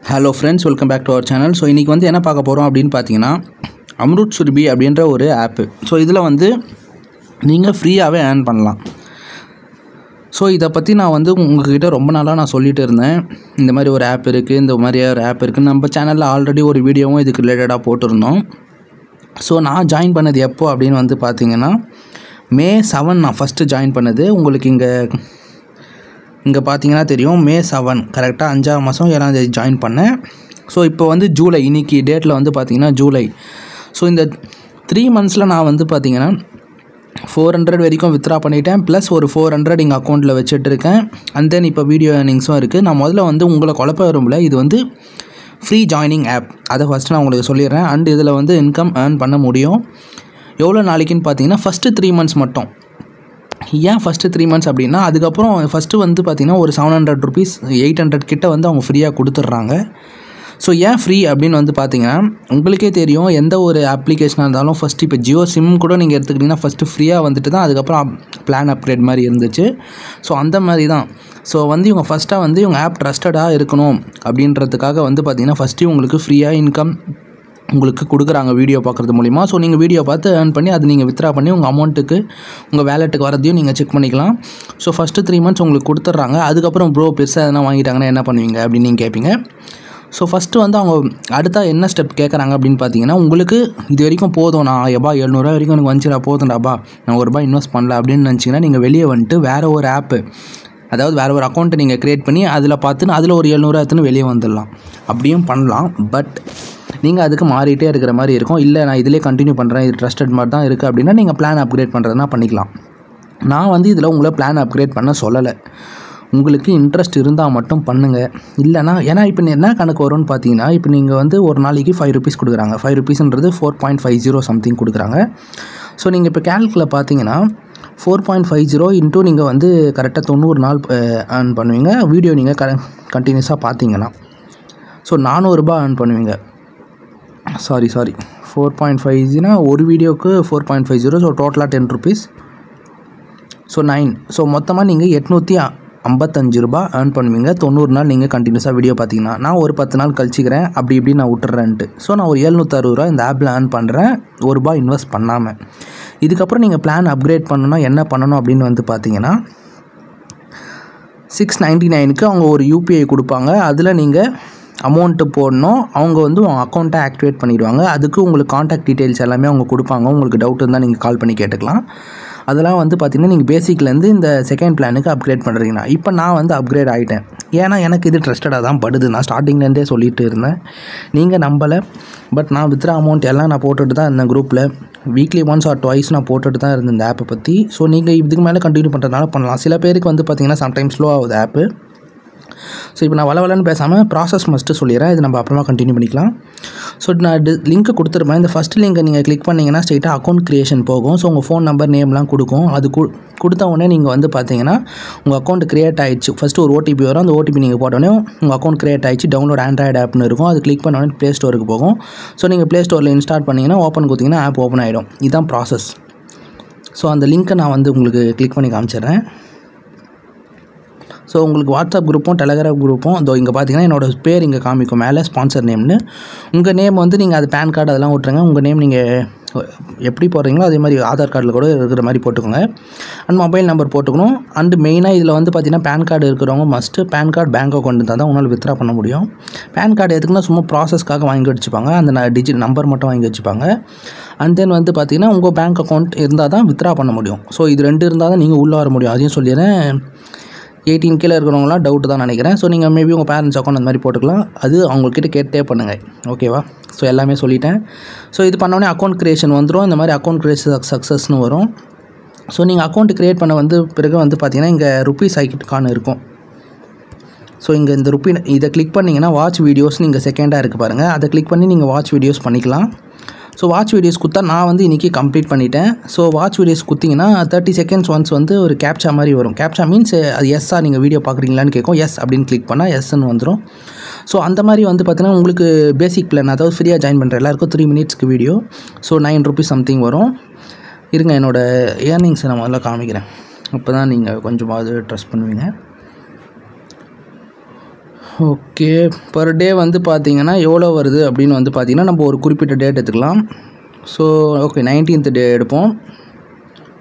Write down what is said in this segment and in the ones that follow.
Hello friends, welcome back to our channel. So இன்றைக்கி வந்து என்ன பார்க்க போகிறோம் அப்படின்னு பார்த்தீங்கன்னா, அம்ருத் சுரபி அப்படின்ற ஒரு ஆப்பு. ஸோ இதில் வந்து நீங்கள் ஃப்ரீயாகவே ஏர்ன் பண்ணலாம். ஸோ இதை பற்றி நான் வந்து உங்கள்கிட்ட ரொம்ப நாளாக நான் சொல்லிகிட்டு இருந்தேன். இந்த மாதிரி ஒரு ஆப் இருக்குது, இந்த மாதிரி ஒரு ஆப் இருக்குது. நம்ம சேனலில் ஆல்ரெடி ஒரு வீடியோவும் இதுக்கு ரிலேட்டடாக போட்டிருந்தோம். ஸோ நான் ஜாயின் பண்ணது எப்போ அப்படின்னு வந்து பார்த்தீங்கன்னா, May 7 நான் ஃபஸ்ட்டு ஜாயின் பண்ணது. உங்களுக்கு இங்கே பார்த்தீங்கன்னா தெரியும், May 7 கரெக்டாக 5ஆம் மாதம் 7ஆம் தேதி ஜாயின் பண்ணேன். ஸோ இப்போ வந்து ஜூலை, இன்றைக்கி டேட்டில் வந்து பார்த்திங்கன்னா ஜூலை. ஸோ இந்த 3 மந்த்ஸில் நான் வந்து பார்த்திங்கன்னா 400 வரைக்கும் வித்ரா பண்ணிட்டேன். ப்ளஸ் ஒரு 400 எங்கள் அக்கௌண்ட்டில் வச்சுட்ருக்கேன். அண்ட் தென் இப்போ வீடியோ ஏர்னிங்ஸும் இருக்குது. நான் முதல்ல வந்து உங்களை குழப்ப விரும்பல, இது வந்து ஃப்ரீ ஜாயினிங் ஆப். அதை ஃபஸ்ட்டு நான் உங்களுக்கு சொல்லிடுறேன். அண்ட் இதில் வந்து இன்கம் ஏர்ன் பண்ண முடியும். எவ்வளோ நாளைக்குன்னு பார்த்தீங்கன்னா, ஃபஸ்ட்டு 3 மந்த்ஸ் மட்டும். ஏன் ஃபஸ்ட்டு 3 மந்த்ஸ் அப்படின்னா, அதுக்கப்புறம் ஃபஸ்ட்டு வந்து பார்த்திங்கன்னா ஒரு 700 ருபீஸ் 800 கிட்ட வந்து அவங்க ஃப்ரீயாக கொடுத்துட்றாங்க. ஸோ ஏன் ஃப்ரீ அப்படின்னு வந்து பார்த்திங்கன்னா, உங்களுக்கே தெரியும், எந்த ஒரு அப்ளிகேஷனாக இருந்தாலும் ஃபஸ்ட்டு இப்போ ஜியோ சிம் கூட நீங்கள் எடுத்துக்கிட்டிங்கன்னா ஃபஸ்ட்டு ஃப்ரீயாக வந்துட்டு தான் அதுக்கப்புறம் பிளான் அப்கிரேட் மாதிரி இருந்துச்சு. ஸோ அந்த மாதிரி தான். ஸோ வந்து இவங்க ஃபஸ்ட்டாக வந்து இவங்க ஆப் ட்ரஸ்டடாக இருக்கணும் அப்படின்றதுக்காக வந்து பார்த்திங்கன்னா ஃபஸ்ட்டு உங்களுக்கு ஃப்ரீயாக இன்கம் உங்களுக்கு கொடுக்குறாங்க வீடியோ பார்க்குறது மூலிமா. ஸோ நீங்கள் வீடியோ பார்த்து ஏர்ன் பண்ணி அதை நீங்கள் வித்ரா பண்ணி உங்கள் அமௌண்ட்டுக்கு உங்கள் வேலெட்டுக்கு வரதையும் நீங்கள் செக் பண்ணிக்கலாம். ஸோ ஃபஸ்ட்டு 3 மந்த்ஸ் உங்களுக்கு கொடுத்துட்றாங்க. அதுக்கப்புறம் ப்ரோ பெருசாக எதனா வாங்கிட்டாங்கன்னா என்ன பண்ணுவீங்க அப்படின்னு நீங்கள் கேட்பீங்க. ஸோ ஃபஸ்ட்டு வந்து அவங்க அடுத்த என்ன ஸ்டெப் கேட்குறாங்க அப்படின்னு பார்த்தீங்கன்னா, உங்களுக்கு இது வரைக்கும் போதும், நான் 700 வரைக்கும் எனக்கு வந்துச்சுடா, போதும்டாப்பா, நான் ₹1 இன்வெஸ்ட் பண்ணல அப்படின்னு நினச்சிங்கன்னா, நீங்கள் வெளியே வந்துட்டு வேறு ஒரு ஆப்பு, அதாவது வேறு ஒரு அக்கௌண்ட்டை நீங்கள் க்ரியேட் பண்ணி அதில் பார்த்துன்னு அதில் ஒரு 700 எடுத்துன்னு வெளியே வந்துடலாம். அப்படியும் பண்ணலாம். பட் நீங்கள் அதுக்கு மாறிட்டே இருக்கிற மாதிரி இருக்கும். இல்லை நான் இதிலே கண்டினியூ பண்ணுறேன், இது ட்ரஸ்டட் மாதிரி தான் இருக்குது அப்படின்னா நீங்கள் பிளான் அப்கிரேட் பண்ணுறதுனா பண்ணிக்கலாம். நான் வந்து இதில் உங்களை பிளான் அப்கிரேட் பண்ண சொல்லலை. உங்களுக்கு இன்ட்ரெஸ்ட் இருந்தால் மட்டும் பண்ணுங்கள். இல்லைனா ஏன்னா இப்போ என்ன கணக்கு வரும்னு பார்த்தீங்கன்னா, இப்போ நீங்கள் வந்து ஒரு நாளைக்கு ₹5 கொடுக்குறாங்க. ₹5ன்றது 4.50 சம்திங் கொடுக்குறாங்க. ஸோ நீங்கள் இப்போ கேல்குலேட் பார்த்தீங்கன்னா 4.50 இன்ட்டு நீங்கள் வந்து கரெக்டாக 90 நாள் ஏர்ன் பண்ணுவீங்க. வீடியோ நீங்கள் கண்டினியூஸாக பார்த்தீங்கன்னா ஸோ ₹400 ஏர்ன் பண்ணுவீங்க. சாரி 4.50னா ஒரு வீடியோவுக்கு 4.50. ஸோ டோட்டலாக ₹10. ஸோ 9. ஸோ மொத்தமாக நீங்கள் ₹855 ஏர்ன் பண்ணுவீங்க 90 நாள் நீங்கள் கண்டினியூஸாக வீடியோ பார்த்தீங்கன்னா. நான் ஒரு 10 நாள் கழிச்சிக்கிறேன், அப்படி இப்படி நான் விட்டுறேன்ட்டு. ஸோ நான் ஒரு ₹760 இந்த ஆப்பில் ஏர்ன் பண்ணுறேன், ₹1 இன்வெஸ்ட் பண்ணாமல். இதுக்கப்புறம் நீங்கள் பிளான் அப்கிரேட் பண்ணணும்னா என்ன பண்ணணும் அப்படின்னு வந்து பார்த்தீங்கன்னா, 699க்கு அவங்க ஒரு UPI கொடுப்பாங்க. அதில் நீங்கள் அமௌண்ட்டு போடணும். அவங்க வந்து உங்கள் அக்கௌண்ட்டை ஆக்டிவேட் பண்ணிடுவாங்க. அதுக்கு உங்களுக்கு காண்டாக்ட் டீட்டெயில்ஸ் எல்லாமே அவங்க கொடுப்பாங்க. உங்களுக்கு டவுட் இருந்தால் நீங்கள் கால் பண்ணி கேட்டுக்கலாம். அதெல்லாம் வந்து பார்த்திங்கன்னா நீங்கள் பேசிக்லேருந்து இந்த செகண்ட் பிளானுக்கு அப்கிரேட் பண்ணுறீங்கன்னா, இப்போ நான் வந்து அப்கிரேட் ஆகிட்டேன். ஏன்னா எனக்கு இது ட்ரஸ்டடாக தான் படுது. நான் ஸ்டார்டிங்லேருந்தே சொல்லிட்டு இருந்தேன், நீங்கள் நம்பலை. பட் நான் வித்ரா அமௌண்ட் எல்லாம் நான் போட்டுட்டு தான் இருந்தேன் குரூப்பில். வீக்லி ஒன்ஸ் ஆர் ட்வைஸ் நான் போட்டுட்டு தான் இருந்தேன் இந்த ஆப்பை பற்றி. ஸோ நீங்கள் இதுக்கு மேலே கண்டினியூ பண்ணுறதுனால பண்ணலாம். சில பேருக்கு வந்து பார்த்திங்கன்னா சம்டைம்ஸ் ஸ்லோ ஆகுது ஆப்பு. ஸோ இப்போ நான் வளவலன்னு பேசாமல் ப்ராசஸ் மஸ்ட்டு சொல்லிடுறேன். இது நம்ம அப்புறமா கண்டினியூ பண்ணிக்கலாம். ஸோ நான் லிங்க்கை கொடுத்துருப்பேன். இந்த ஃபஸ்ட் லிங்கை நீங்கள் கிளிக் பண்ணிங்கன்னா ஸ்ட்ரெயிட்டாக அக்கௌண்ட் க்ரியேஷன் போகும். ஸோ உங்கள் ஃபோன் நம்பர் நேம்லாம் கொடுக்கும். அது கொடுத்த உடனே நீங்கள் வந்து பார்த்தீங்கன்னா உங்கள் அக்கௌண்ட் க்ரியேட் ஆகிடுச்சு. ஃபஸ்ட்டு ஒரு OTP வரும். அந்த OTP நீங்கள் போட்டோடனே உங்கள் அக்கௌண்ட் க்ரியேட் ஆகிடுச்சு. டவுன்லோட் ஆண்ட்ராய்டு ஆப்னு இருக்கும். அது கிளிக் பண்ண உடனே ப்ளே ஸ்டோருக்கு போகும். ஸோ நீங்கள் ப்ளே ஸ்டோரில் இன்ஸ்டால் பண்ணிங்கன்னா ஓப்பன் கொடுத்தீங்கன்னா ஆப் ஓப்பன் ஆகிடும். இதுதான் ப்ராசஸ். ஸோ அந்த லிங்க்கை நான் வந்து உங்களுக்கு கிளிக் பண்ணி காமிச்சிடுறேன். ஸோ உங்களுக்கு வாட்ஸ்அப் குரூப்பும் டெலகிராம் குரூப்பும் இதோ இங்கே பார்த்தீங்கன்னா என்னோடய பேர் இங்கே காமிக்கும் மேலே ஸ்பான்சர் நேம்னு. உங்கள் நேம் வந்து நீங்கள் அது பேன் கார்டு அதெல்லாம் விட்ருங்க. உங்கள் நேம் நீங்கள் எப்படி போடுறீங்களோ அதே மாதிரி ஆதார் கார்டில் கூட இருக்கிற மாதிரி போட்டுக்கோங்க. அண்ட் மொபைல் நம்பர் போட்டுக்கணும். அண்டு மெயினாக இதில் வந்து பார்த்திங்கன்னா பேன் கார்டு இருக்கிறவங்க must PAN card bank account இருந்தால் தான் உங்களால் வித்ரா பண்ண முடியும். பேன் கார்டு எதுக்குன்னா சும்மா ப்ராசஸ்க்காக வாங்கி வச்சுப்பாங்க. அந்த டிஜிட் நம்பர் மட்டும் வாங்கி வச்சுப்பாங்க. அண்ட் தென் வந்து பார்த்திங்கன்னா உங்கள் பேங்க் அக்கௌண்ட் இருந்தால் தான் வித்ரா பண்ண முடியும். ஸோ இது 2 இருந்தால் தான் நீங்கள் உள்ளே வர முடியும். அதையும் சொல்லிடுறேன். 18 கீழே இருக்கிறவங்களாம் டவுட்டு தான் நினைக்கிறேன். ஸோ நீங்கள் மேபி உங்கள் பேரண்ட்ஸ் அக்கௌண்ட் அந்த மாதிரி போட்டுக்கலாம். அது அவங்கக்கிட்ட கேட்டே பண்ணுங்கள். ஓகேவா? ஸோ எல்லாமே சொல்லிட்டேன். ஸோ இது பண்ணோடனே அக்கௌண்ட் க்ரியேஷன் வந்துடும். இந்த மாதிரி அக்கௌண்ட் க்ரியேஷன் சக்ஸஸ்னு வரும். ஸோ நீங்கள் அக்கௌண்ட் க்ரியேட் பண்ண வந்து பிறகு வந்து பார்த்தீங்கன்னா இங்கே ருப்பீஸ் ஐக்கான் இருக்கும். ஸோ இங்கே இந்த இதை கிளிக் பண்ணிங்கன்னா வாட்ச் வீடியோஸ் நீங்கள் செகண்டாக இருக்குது பாருங்கள். அதை கிளிக் பண்ணி நீங்கள் வாட்ச் வீடியோஸ் பண்ணிக்கலாம். ஸோ வாட்ச் வீடியோஸ் கொடுத்தா நான் வந்து இன்றைக்கி கம்ப்ளீட் பண்ணிட்டேன். ஸோ வாட்ச் வீடியோஸ் கொடுத்தீங்கன்னா 30 செகண்ட்ஸ் ஒன்ஸ் வந்து ஒரு கேப்சா மாதிரி வரும். கேப்சா மீன்ஸ் அது எஸ்ஸாக நீங்கள் வீடியோ பார்க்குறீங்களான்னு கேட்கும். எஸ் அப்படின்னு கிளிக் பண்ணால் எஸ்ன்னு வந்துடும். ஸோ அந்த மாதிரி வந்து பார்த்தீங்கன்னா உங்களுக்கு பேசிக் பிளான், அதாவது ஃப்ரீயாக ஜாயின் பண்ணுற எல்லாருக்கும் 3 மினிட்ஸ்க்கு வீடியோ. ஸோ ₹9 சம்திங் வரும். இருங்க என்னோடய ஏர்னிங்ஸை நான் முதல்ல காமிக்கிறேன். அப்போ தான் நீங்கள் கொஞ்சமாவது ட்ரஸ்ட் பண்ணுவீங்க. ஓகே, பர் டே வந்து பார்த்தீங்கன்னா எவ்வளோ வருது அப்படின்னு வந்து பார்த்தீங்கன்னா நம்ம ஒரு குறிப்பிட்ட டேட் எடுத்துக்கலாம். ஸோ ஓகே 19th டே எடுப்போம்.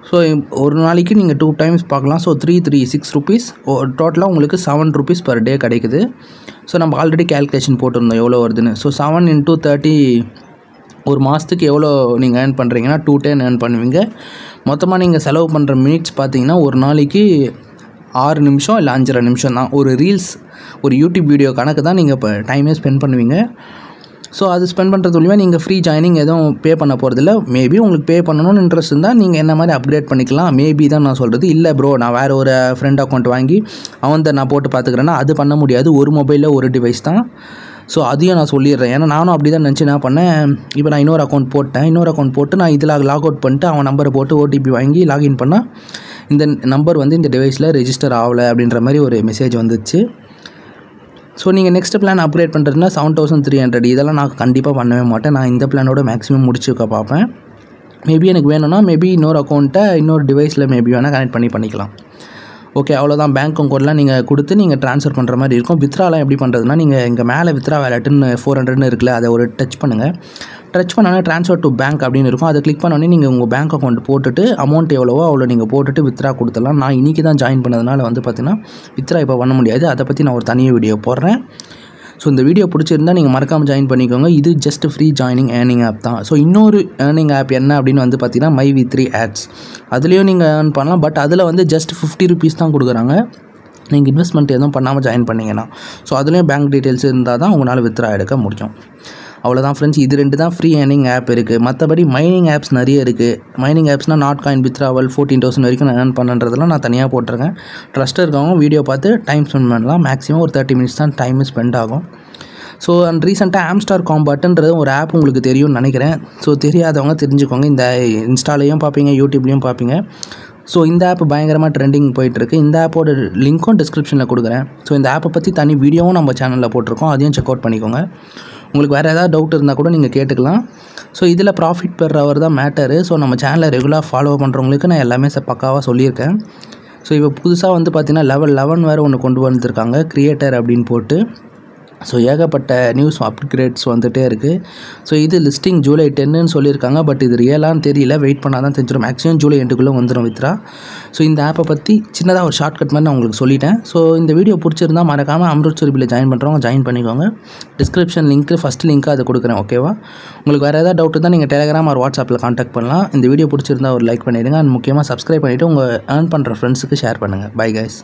ஸோ ஒரு நாளைக்கு நீங்கள் 2 டைம்ஸ் பார்க்கலாம். ஸோ 6 ருபீஸ் டோட்டலாக உங்களுக்கு 7 ருபீஸ் பர் டே கிடைக்குது. ஸோ நம்ம ஆல்ரெடி கேல்குலேஷன் போட்டிருந்தோம் எவ்வளோ வருதுன்னு. ஸோ 7 × 30 ஒரு மாதத்துக்கு எவ்வளோ நீங்கள் ஏர்ன் பண்ணுறீங்கன்னா 210 ஏர்ன் பண்ணுவீங்க. மொத்தமாக நீங்கள் செலவு பண்ணுற மினிட்ஸ் பார்த்தீங்கன்னா ஒரு நாளைக்கு 6 நிமிஷம் இல்லை 5.5 நிமிஷம் தான். ஒரு ரீல்ஸ் ஒரு யூடியூப் வீடியோ கணக்கு தான் நீங்கள் இப்போ டைமே ஸ்பெண்ட் பண்ணுவீங்க. ஸோ அது ஸ்பெண்ட் பண்ணுறது மூலிமா நீங்கள் ஃப்ரீ ஜாயினிங் எதுவும் பே பண்ண போகிறதில்ல. மேபி உங்களுக்கு பே பண்ணணும்னு இன்ட்ரெஸ்ட் இருந்தால் நீங்கள் என்ன மாதிரி அப்கிரேட் பண்ணிக்கலாம். மேபி தான் நான் சொல்கிறது. இல்லை ப்ரோ நான் வேறு ஒரு ஃப்ரெண்ட் அக்கௌண்ட் வாங்கி நான் போட்டு பார்த்துக்கிறேன்னா அது பண்ண முடியாது. ஒரு மொபைலில் ஒரு டிவைஸ் தான். ஸோ அதையும் நான் சொல்லிடுறேன். ஏன்னா நானும் அப்படி தான் நினச்சி என்ன பண்ணேன், இப்போ நான் இன்னொரு அக்கௌண்ட் போட்டு நான் இதில் லாக் அவுட் பண்ணிட்டு அவன் நம்பரை போட்டு ஓடிபி வாங்கி லாகின் பண்ணால் இந்த நம்பர் வந்து இந்த டிவைஸில் ரெஜிஸ்டர் ஆகலை அப்படின்ற மாதிரி ஒரு மெசேஜ் வந்துச்சு. ஸோ நீங்கள் நெக்ஸ்ட் பிளான் அப்கிரேட் பண்ணுறதுனா 7300 இதெல்லாம் நான் கண்டிப்பாக பண்ணவே மாட்டேன். நான் இந்த பிளானோட மேக்ஸிமம் முடிச்சுக்க பார்ப்பேன். மேபி எனக்கு வேணும்னா மேபி இன்னொரு அக்கௌண்ட்டை இன்னொரு டிவைஸில் மேபி வேணால் கனெக்ட் பண்ணிக்கலாம். ஓகே, அவ்வளோதான். பேங்க் அக்கௌண்ட்லாம் நீங்கள் கொடுத்து நீங்கள் ட்ரான்ஸ்ஃபர் பண்ணுற மாதிரி இருக்கும். வித்ராலாம் எப்படி பண்ணுறதுனா, நீங்கள் இங்கே மேலே வித்ரா வேலெட்டுன்னு 400 இருக்குல்ல, அதை ஒரு டச் பண்ணுங்கள். டச் பண்ணோன்னே ட்ரான்ஸ்ஃபர் டு பேங்க் அப்படின்னு இருக்கும். அதை கிளிக் பண்ணோன்னே நீங்கள் உங்கள் பேங்க் அக்கௌண்ட் போட்டுட்டு அமௌண்ட் எவ்வளவோ அவ்வளோ நீங்கள் போட்டுட்டு வித்ரா கொடுத்துடலாம். நான் இன்றைக்கி தான் ஜாயின் பண்ணதுனால வந்து பார்த்தீங்கன்னா வித்ரா இப்போ பண்ண முடியாது. அதை பற்றி நான் ஒரு தனி வீடியோ போடுறேன். ஸோ இந்த வீடியோ பிடிச்சிருந்தால் நீங்கள் மறக்காமல் ஜாயின் பண்ணிக்கோங்க. இது just free joining earning app தான். ஸோ இன்னொரு ஏர்னிங் ஆப் என்ன அப்படின்னு வந்து பார்த்தீங்கன்னா myV3 Ads. அதுலேயும் நீங்கள் ஏர்ன் பண்ணலாம். பட் அதில் வந்து ஜஸ்ட் 50 ருபீஸ் தான் கொடுக்குறாங்க நீங்கள் இன்வெஸ்ட்மெண்ட் எதுவும் பண்ணாமல் ஜாயின் பண்ணிங்கன்னா. ஸோ அதுலேயும் பேங்க் டீட்டெயில்ஸ் இருந்தால் தான் உங்களால் வித்ரா எடுக்க முடியும். அவ்வளோதான் ஃப்ரெண்ட்ஸ். இது 2 தான் ஃப்ரீ ஏர்னிங் ஆப் இருக்குது. மற்றபடி மைனிங் ஆப்ஸ் நிறைய இருக்குது. மைனிங் ஆப்ஸ்னால் நாட்காயின், வித்ராவல் 14,000 வரைக்கும் நான் ஏர்ன் பண்ணுறதெல்லாம் நான் தனியாக போட்டிருக்கேன். ட்ரஸ்ட் இருக்கவங்க வீடியோ பார்த்து டைம் ஸ்பெண்ட் பண்ணலாம். மேக்ஸிமம் ஒரு 30 மினிட்ஸ் தான் டைம் ஸ்பெண்ட் ஆகும். ஸோ அண்ட் ரீசெண்டாக ஆம்ஸ்டார் காம்பேட்டுன்றது ஒரு ஆப் உங்களுக்கு தெரியும்னு நினைக்கிறேன். ஸோ தெரியாதவங்க தெரிஞ்சுக்கோங்க. இந்த இன்ஸ்டாலையும் பார்ப்பீங்க, யூடியூப்லேயும் பார்ப்பீங்க. ஸோ இந்த ஆப் பயங்கரமாக ட்ரெண்டிங் போயிட்டுருக்கு. இந்த ஆப்போட லிங்க்கும் டிஸ்கிரிப்ஷனில் கொடுக்குறேன். ஸோ இந்த ஆப்பை பற்றி தனி வீடியோவும் நம்ம சேனலில் போட்டிருக்கோம். அதையும் செக் அவுட் பண்ணிக்கோங்க. உங்களுக்கு வேறு ஏதாவது டவுட் இருந்தால் கூட நீங்கள் கேட்டுக்கலாம். ஸோ இதில் ப்ராஃபிட் பெர் ஹவர் தான் மேட்டரு. ஸோ நம்ம சேனலை ரெகுலராக ஃபாலோ பண்ணுறவங்களுக்கு நான் எல்லாமே பக்காவாக சொல்லியிருக்கேன். ஸோ இப்போ புதுசாக வந்து பார்த்திங்கன்னா level 11 வேறு ஒன்று கொண்டு வந்திருக்காங்க, கிரியேட்டர் அப்படின்னு போட்டு. ஸோ ஏகப்பட்ட நியூஸ் அப்கிரேட்ஸ் வந்துகிட்டே இருக்குது. ஸோ இது லிஸ்டிங் July 10ன்னு சொல்லியிருக்காங்க. பட் இது ரியலான்னு தெரியல. வெயிட் பண்ணால் தான் தெரிஞ்சிடும். மேக்ஸிமம் July 8க்குள்ளே வந்துடும் வித்ரா. ஸோ இந்த ஆப்பை பற்றி சின்னதாக ஒரு ஷார்ட்கட் மாதிரி நான் உங்களுக்கு சொல்லிட்டேன். ஸோ இந்த வீடியோ பிடிச்சிருந்தால் மறக்காமல் அம்ருத் சுரபியில் ஜாயின் பண்ணுறவங்க ஜாயின் பண்ணிக்கோங்க. டிஸ்கிரிப்ஷன் லிங்க்கு ஃபஸ்ட் லிங்க்காக அதை கொடுக்குறேன். ஓகேவா? உங்களுக்கு வேறு ஏதாவது டவுட் இருந்தால் நீங்கள் டெலிகிராம் ஒரு வாட்ஸ்அப்பில் கான்டாக்ட் பண்ணலாம். இந்த வீடியோ பிடிச்சிருந்தால் ஒரு லைக் பண்ணிவிடுங்க. அண்ட் முக்கியமாக சப்ஸ்கிரைப் பண்ணிவிட்டு உங்கள் ஏர்ன் பண்ணுற ஃப்ரெண்ட்ஸுக்கு ஷேர் பண்ணுங்கள். Bye guys.